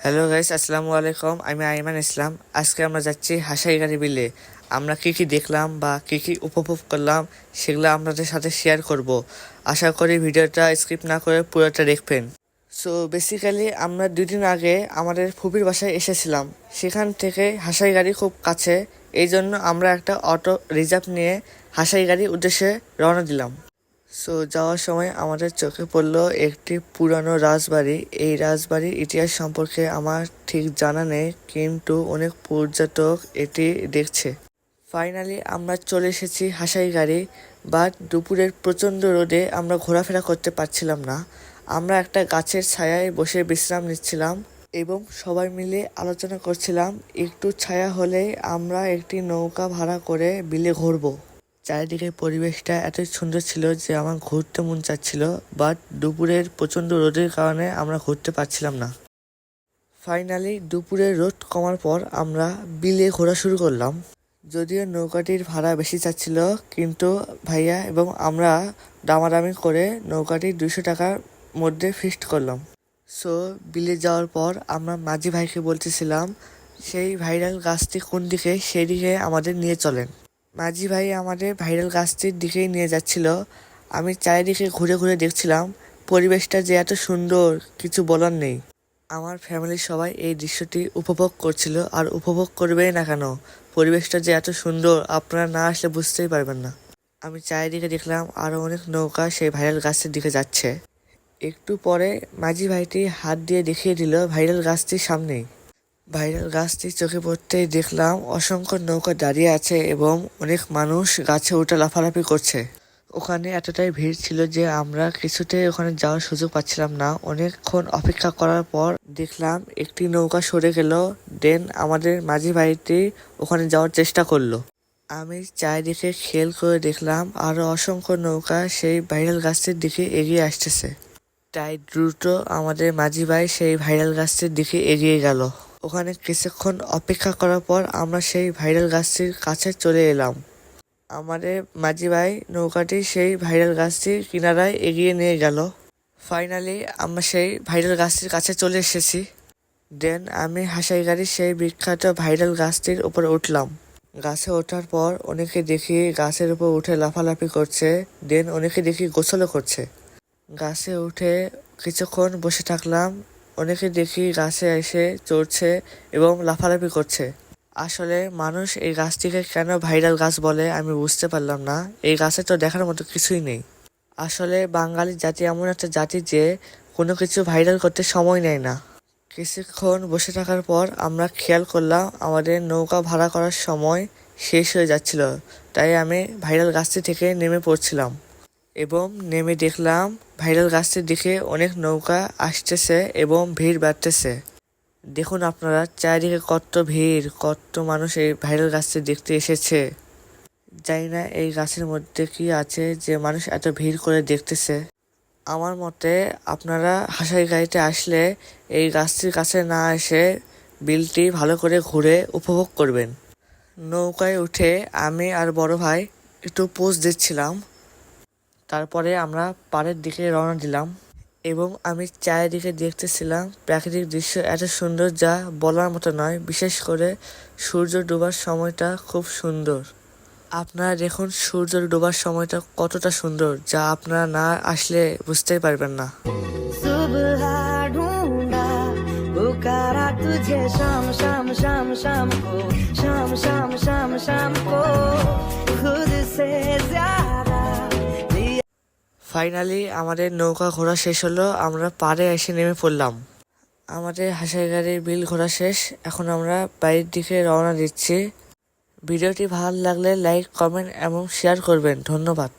Hello guys, আসসালামু আলাইকুম। আমি আইমান ইসলাম। আজকে আমরা যাচ্ছি হাসাইগাড়ি বিলে। আমরা কি কি দেখলাম বা কি কি উপভোগ করলাম সেগুলো আপনাদের সাথে শেয়ার করব। আশা করি ভিডিওটা স্কিপ না করে পুরোটা দেখবেন। সো বেসিক্যালি আমরা 2 দিন আগে আমাদের ফুপির বাসায় এসেছিলাম। সেখান থেকে হাসাইগাড়ি খুব কাছে, এই জন্য আমরা একটা অটো রিজার্ভ নিয়ে হাসাইগাড়ির উদ্দেশ্যে রওনা দিলাম। সো যাওয়ার সময় আমাদের চোখে পড়লো একটি পুরানো রাজবাড়ি। এই রাজবাড়ির ইতিহাস সম্পর্কে আমার ঠিক জানা নেই, কিন্তু অনেক পর্যটক এটি দেখছে। ফাইনালি আমরা চলে এসেছি হাসাইগাড়ি, বাট দুপুরের প্রচণ্ড রোদে আমরা ঘোরাফেরা করতে পারছিলাম না। আমরা একটা গাছের ছায়ায় বসে বিশ্রাম নিচ্ছিলাম এবং সবাই মিলে আলোচনা করছিলাম একটু ছায়া হলেই আমরা একটি নৌকা ভাড়া করে বিলে ঘুরবো। চারিদিকের পরিবেশটা এত সুন্দর ছিল যে আমার ঘুরতে মন চাচ্ছিল, বাট দুপুরের প্রচণ্ড রোদের কারণে আমরা ঘুরতে পারছিলাম না। ফাইনালি দুপুরের রোদ কমার পর আমরা বিলে ঘোরা শুরু করলাম। যদিও নৌকাটির ভাড়া বেশি চাচ্ছিল, কিন্তু ভাইয়া এবং আমরা দামাদামি করে নৌকাটি 200 টাকার মধ্যে ফিক্সড করলাম। সো বিলে যাওয়ার পর আমরা মাঝি ভাইকে বলতেছিলাম সেই ভাইরাল গাছটি কোন দিকে, সেই দিকে আমাদের নিয়ে চলেন। মাঝি ভাই আমাদের ভাইরাল গাছটির দিকেই নিয়ে যাচ্ছিল। আমি চারিদিকে ঘুরে ঘুরে দেখছিলাম, পরিবেশটা যে এত সুন্দর কিছু বলার নেই। আমার ফ্যামিলির সবাই এই দৃশ্যটি উপভোগ করছিল, আর উপভোগ করবেই না কেন, পরিবেশটা যে এত সুন্দর আপনারা না আসলে বুঝতেই পারবেন না। আমি চারিদিকে দেখলাম আরও অনেক নৌকা সেই ভাইরাল গাছটির দিকে যাচ্ছে। একটু পরে মাঝি ভাইটি হাত দিয়ে দেখিয়ে দিল ভাইরাল গাছটির সামনেই। ভাইরাল গাছটি চোখে পড়তেই দেখলাম অসংখ্য নৌকা দাঁড়িয়ে আছে এবং অনেক মানুষ গাছে উঠে লাফালাফি করছে। ওখানে এতটাই ভিড় ছিল যে আমরা কিছুতেই ওখানে যাওয়ার সুযোগ পাচ্ছিলাম না। অনেকক্ষণ অপেক্ষা করার পর দেখলাম একটি নৌকা সরে গেল, দেন আমাদের মাঝি ভাইটি ওখানে যাওয়ার চেষ্টা করলো। আমি চারিদিকে খেয়াল করে দেখলাম আরো অসংখ্য নৌকা সেই ভাইরাল গাছটির দিকে এগিয়ে আসতেছে। তাই দ্রুত আমাদের মাঝি ভাই সেই ভাইরাল গাছটির দিকে এগিয়ে গেল। ওখানে কিছুক্ষণ অপেক্ষা করার পর আমরা সেই ভাইরাল গাছটির কাছে চলে এলাম। আমাদের মাঝি ভাই নৌকাটি সেই ভাইরাল গাছটির কিনারায় এগিয়ে নিয়ে গেল। ফাইনালি আমরা সেই ভাইরাল গাছটির কাছে চলে এসেছি। দেন আমি হাসাইগাড়ির সেই বিখ্যাত ভাইরাল গাছটির উপরে উঠলাম। গাছে ওঠার পর অনেকে দেখি গাছের উপর উঠে লাফালাফি করছে, দেন অনেকে দেখি গোসলও করছে। গাছে উঠে কিছুক্ষণ বসে থাকলাম। অনেকে দেখি গাছে এসে চড়ছে এবং লাফালাফি করছে। আসলে মানুষ এই গাছটিকে কেন ভাইরাল গাছ বলে আমি বুঝতে পারলাম না। এই গাছে তো দেখার মতো কিছুই নেই। আসলে বাঙালি জাতি এমন একটা জাতি যে কোনো কিছু ভাইরাল করতে সময় নেয় না। কিছুক্ষণ বসে থাকার পর আমরা খেয়াল করলাম আমাদের নৌকা ভাড়া করার সময় শেষ হয়ে যাচ্ছিল, তাই আমি ভাইরাল গাছটি থেকে নেমে পড়ছিলাম এবং নেমে দেখলাম ভাইরাল গাছটির দিকে অনেক নৌকা আসতেছে এবং ভিড় বাড়তেছে। দেখুন আপনারা চারিদিকে কত ভিড়, কত মানুষ এই ভাইরাল গাছটি দেখতে এসেছে। জানি না এই গাছের মধ্যে কি আছে যে মানুষ এত ভিড় করে দেখতেছে। আমার মতে আপনারা হাসাইগাড়িতে আসলে এই গাছটির কাছে না এসে বিলটি ভালো করে ঘুরে উপভোগ করবেন। নৌকায় উঠে আমি আর বড় ভাই একটু পোজ দিচ্ছিলাম। তারপরে আমরা পাড়ের দিকে রওনা দিলাম এবং আমি চারিদিকে দেখতেছিলাম প্রাকৃতিক দৃশ্য এত সুন্দর যা বলার মতো নয়। বিশেষ করে সূর্য ডোবার সময়টা খুব সুন্দর। আপনারা দেখুন সূর্য ডোবার সময়টা কতটা সুন্দর, যা আপনারা না আসলে বুঝতেই পারবেন না। ফাইনালি আমাদের নৌকা ঘোরা শেষ হলো, আমরা পাড়ে এসে নেমে পড়লাম। আমাদের হাসাইগাড়ির বিল ঘোরা শেষ, এখন আমরা বাড়ির দিকে রওনা দিচ্ছি। ভিডিওটি ভালো লাগলে লাইক, কমেন্ট এবং শেয়ার করবেন। ধন্যবাদ।